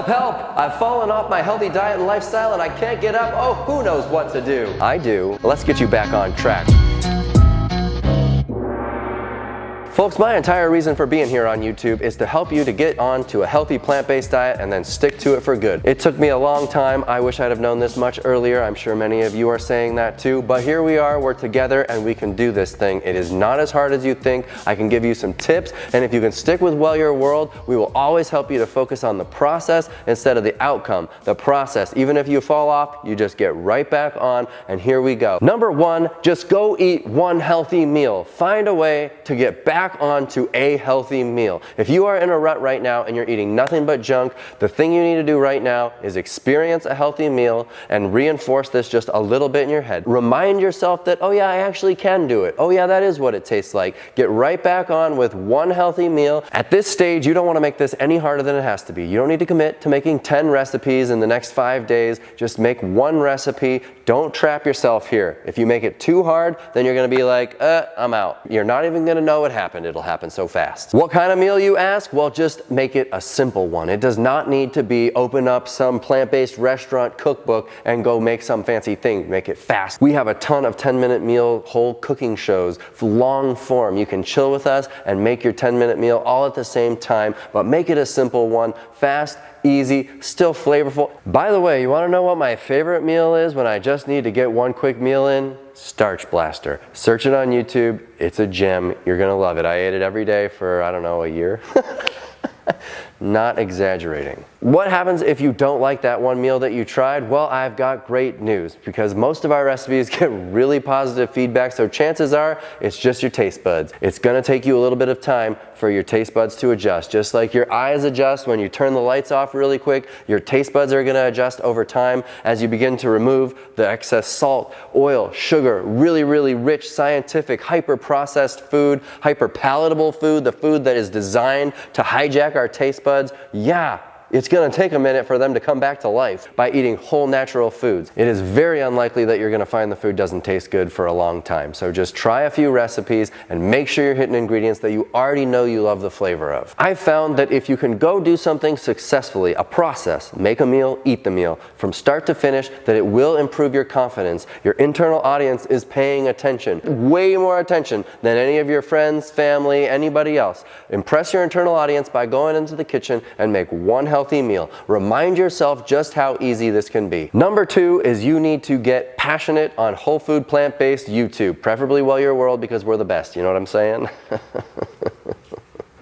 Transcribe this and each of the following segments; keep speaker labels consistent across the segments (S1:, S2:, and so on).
S1: Help, help! I've fallen off my healthy diet and lifestyle and I can't get up. Oh, who knows what to do? I do. Let's get you back on track. Folks, my entire reason for being here on YouTube is to help you to get on to a healthy plant-based diet and then stick to it for good. It took me a long time. I wish I'd have known this much earlier. I'm sure many of you are saying that too, but here we are, we're together and we can do this thing. It is not as hard as you think. I can give you some tips, and if you can stick with Well Your World, we will always help you to focus on the process instead of the outcome. The process, even if you fall off, you just get right back on, and here we go. Number one, just go eat one healthy meal. Find a way to get back onto a healthy meal. If you are in a rut right now and you're eating nothing but junk, the thing you need to do right now is experience a healthy meal and reinforce this just a little bit in your head. Remind yourself that, oh yeah, I actually can do it. Oh yeah, that is what it tastes like. Get right back on with one healthy meal. At this stage, you don't want to make this any harder than it has to be. You don't need to commit to making 10 recipes in the next 5 days. Just make one recipe. Don't trap yourself here. If you make it too hard, then you're going to be like, I'm out. You're not even going to know what happened. It'll happen so fast. What kind of meal, you ask? Well, just make it a simple one. It does not need to be open up some plant-based restaurant cookbook and go make some fancy thing. Make it fast. We have a ton of 10-minute meal whole cooking shows, long form. You can chill with us and make your 10-minute meal all at the same time, but make it a simple one, fast, easy, still flavorful. By the way, you want to know what my favorite meal is when I just need to get one quick meal in? Starch Blaster. Search it on YouTube. It's a gem. You're gonna love it. I ate it every day for, I don't know, a year. Not exaggerating. What happens if you don't like that one meal that you tried? Well, I've got great news, because most of our recipes get really positive feedback, so chances are it's just your taste buds. It's gonna take you a little bit of time for your taste buds to adjust. Just like your eyes adjust when you turn the lights off really quick, your taste buds are gonna adjust over time as you begin to remove the excess salt, oil, sugar, really, really rich, scientific, hyper-processed food, hyper-palatable food, the food that is designed to hijack our taste buds. Yeah, it's going to take a minute for them to come back to life by eating whole natural foods. It is very unlikely that you're going to find the food doesn't taste good for a long time. So just try a few recipes and make sure you're hitting ingredients that you already know you love the flavor of. I've found that if you can go do something successfully, a process, make a meal, eat the meal, from start to finish, that it will improve your confidence. Your internal audience is paying attention, way more attention than any of your friends, family, anybody else. Impress your internal audience by going into the kitchen and make one healthy meal. Remind yourself just how easy this can be. Number two is you need to get passionate on whole food, plant-based YouTube, preferably Well Your World, because we're the best. You know what I'm saying?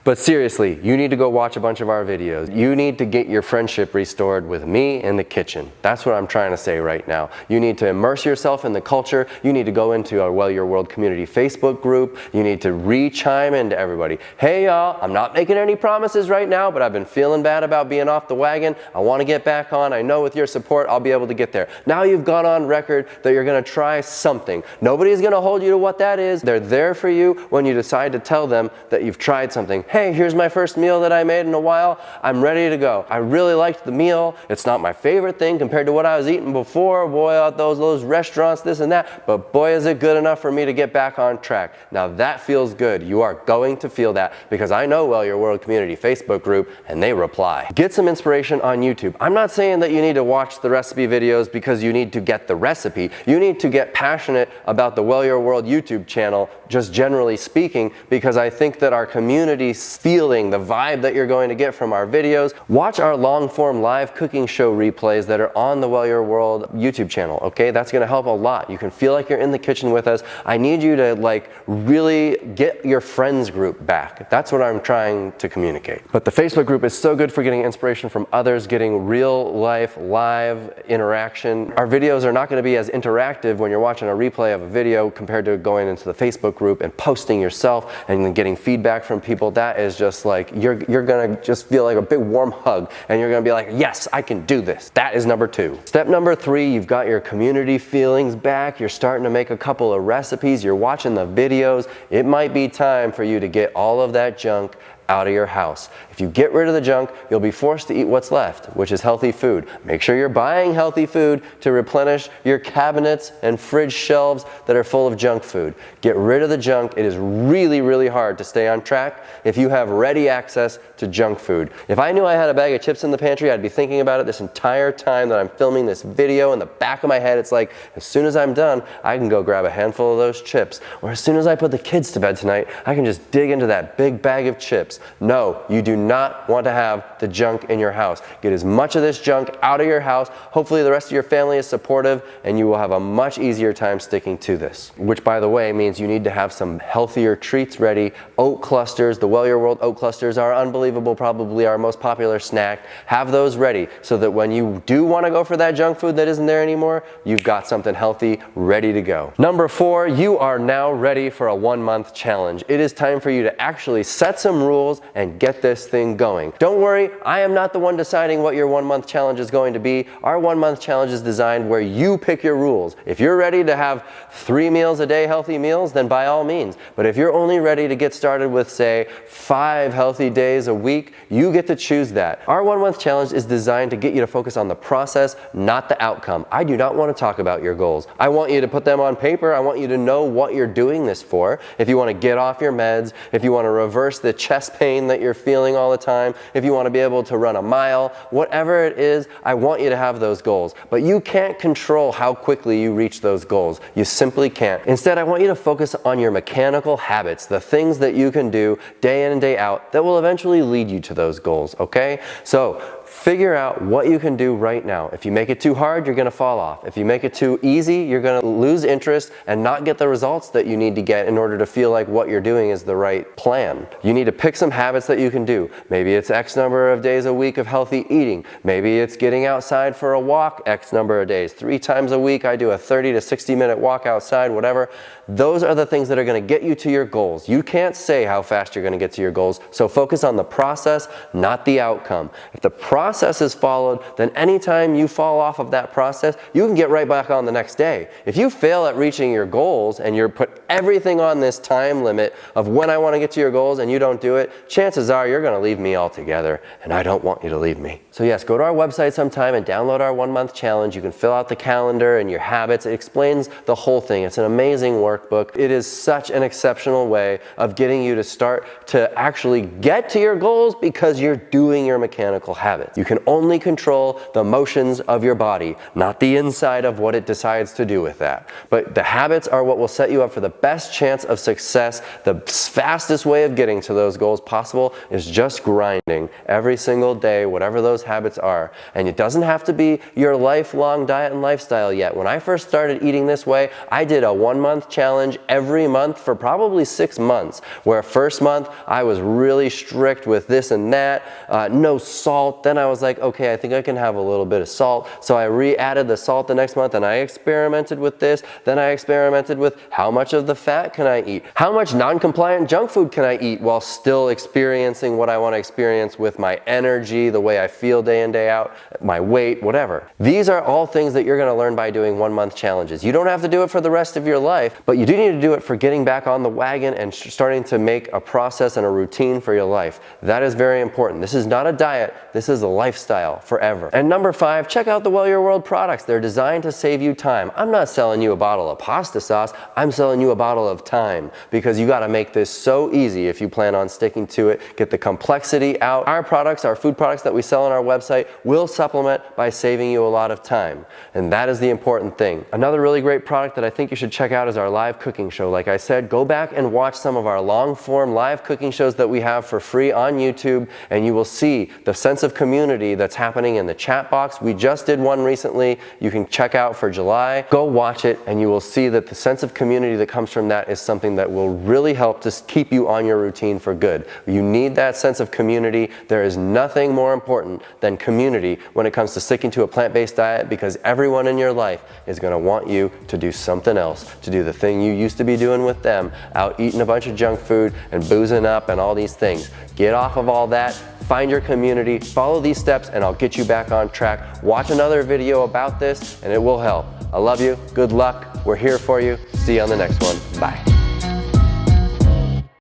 S1: But seriously, you need to go watch a bunch of our videos. You need to get your friendship restored with me in the kitchen. That's what I'm trying to say right now. You need to immerse yourself in the culture. You need to go into our Well Your World community Facebook group. You need to re-chime into everybody. Hey y'all, I'm not making any promises right now, but I've been feeling bad about being off the wagon. I want to get back on. I know with your support, I'll be able to get there. Now you've gone on record that you're going to try something. Nobody's going to hold you to what that is. They're there for you when you decide to tell them that you've tried something. Hey, here's my first meal that I made in a while. I'm ready to go. I really liked the meal. It's not my favorite thing compared to what I was eating before. Boy, at those restaurants, this and that. But boy, is it good enough for me to get back on track. Now that feels good. You are going to feel that, because I know Well Your World community Facebook group and they reply. Get some inspiration on YouTube. I'm not saying that you need to watch the recipe videos because you need to get the recipe. You need to get passionate about the Well Your World YouTube channel, just generally speaking, because I think that our community feeling the vibe that you're going to get from our videos. Watch our long-form live cooking show replays that are on the Well Your World YouTube channel, okay? That's gonna help a lot. You can feel like you're in the kitchen with us. I need you to really get your friends group back. That's what I'm trying to communicate. But the Facebook group is so good for getting inspiration from others, getting real life, live interaction. Our videos are not gonna be as interactive when you're watching a replay of a video compared to going into the Facebook group and posting yourself and then getting feedback from people. That is just like, you're gonna just feel like a big warm hug, and you're gonna be like, yes, I can do this. That is number two. Step number three, you've got your community feelings back. You're starting to make a couple of recipes. You're watching the videos. It might be time for you to get all of that junk out of your house. If you get rid of the junk, you'll be forced to eat what's left, which is healthy food. Make sure you're buying healthy food to replenish your cabinets and fridge shelves that are full of junk food. Get rid of the junk. It is really, really hard to stay on track if you have ready access to junk food. If I knew I had a bag of chips in the pantry, I'd be thinking about it this entire time that I'm filming this video. In the back of my head, it's like, as soon as I'm done, I can go grab a handful of those chips. Or as soon as I put the kids to bed tonight, I can just dig into that big bag of chips. No, you do not want to have the junk in your house. Get as much of this junk out of your house. Hopefully the rest of your family is supportive and you will have a much easier time sticking to this. Which, by the way, means you need to have some healthier treats ready. Oat clusters, the Well Your World oat clusters are unbelievable, probably our most popular snack. Have those ready so that when you do want to go for that junk food that isn't there anymore, you've got something healthy ready to go. Number 4, you are now ready for a 1-month challenge. It is time for you to actually set some rules and get this thing going. Don't worry, I am not the one deciding what your 1-month challenge is going to be. Our 1-month challenge is designed where you pick your rules. If you're ready to have 3 meals a day healthy meals, then by all means. But if you're only ready to get started with, say, 5 healthy days a week, you get to choose that. Our 1-month challenge is designed to get you to focus on the process, not the outcome. I do not want to talk about your goals. I want you to put them on paper. I want you to know what you're doing this for. If you want to get off your meds, if you want to reverse the chest pain that you're feeling all the time, if you want to be able to run a mile, whatever it is, I want you to have those goals. But you can't control how quickly you reach those goals. You simply can't. Instead, I want you to focus on your mechanical habits, the things that you can do day in and day out that will eventually lead you to those goals, okay? So figure out what you can do right now. If you make it too hard, you're gonna fall off. If you make it too easy, you're gonna lose interest and not get the results that you need to get in order to feel like what you're doing is the right plan. You need to pick some habits that you can do. Maybe it's X number of days a week of healthy eating. Maybe it's getting outside for a walk X number of days. 3 times a week, I do a 30 to 60 minute walk outside, whatever. Those are the things that are gonna get you to your goals. You can't say how fast you're gonna get to your goals, so focus on the process, not the outcome. If the process is followed, then anytime you fall off of that process, you can get right back on the next day. If you fail at reaching your goals and you're put everything on this time limit of when I want to get to your goals and you don't do it, chances are you're going to leave me altogether, and I don't want you to leave me. So yes, go to our website sometime and download our 1-month challenge. You can fill out the calendar and your habits. It explains the whole thing. It's an amazing workbook. It is such an exceptional way of getting you to start to actually get to your goals because you're doing your mechanical habits. You can only control the motions of your body, not the inside of what it decides to do with that. But the habits are what will set you up for the best chance of success. The fastest way of getting to those goals possible is just grinding every single day, whatever those habits are. And it doesn't have to be your lifelong diet and lifestyle yet. When I first started eating this way, I did a 1-month challenge every month for probably 6 months, where first month I was really strict with this and that, no salt. Then I was like, okay, I think I can have a little bit of salt. So I re-added the salt the next month and I experimented with this. Then I experimented with how much of the fat can I eat? How much non-compliant junk food can I eat while still experiencing what I want to experience with my energy, the way I feel day in, day out, my weight, whatever. These are all things that you're going to learn by doing 1-month challenges. You don't have to do it for the rest of your life, but you do need to do it for getting back on the wagon and starting to make a process and a routine for your life. That is very important. This is not a diet. This is a lifestyle forever. And number 5, check out the Well Your World products. They're designed to save you time. I'm not selling you a bottle of pasta sauce. I'm selling you a bottle of time, because you got to make this so easy if you plan on sticking to it. Get the complexity out. Our products, our food products that we sell on our website, will supplement by saving you a lot of time. And that is the important thing. Another really great product that I think you should check out is our live cooking show. Like I said, go back and watch some of our long-form live cooking shows that we have for free on YouTube, and you will see the sense of community that's happening in the chat box. We just did one recently. You can check out for July. Go watch it, and you will see that the sense of community that comes from that is something that will really help to keep you on your routine for good. You need that sense of community. There is nothing more important than community when it comes to sticking to a plant-based diet, because everyone in your life is going to want you to do something else, to do the thing you used to be doing with them, out eating a bunch of junk food and boozing up and all these things. Get off of all that. Find your community, follow these steps, and I'll get you back on track. Watch another video about this and it will help. I love you. Good luck. We're here for you. See you on the next one. Bye.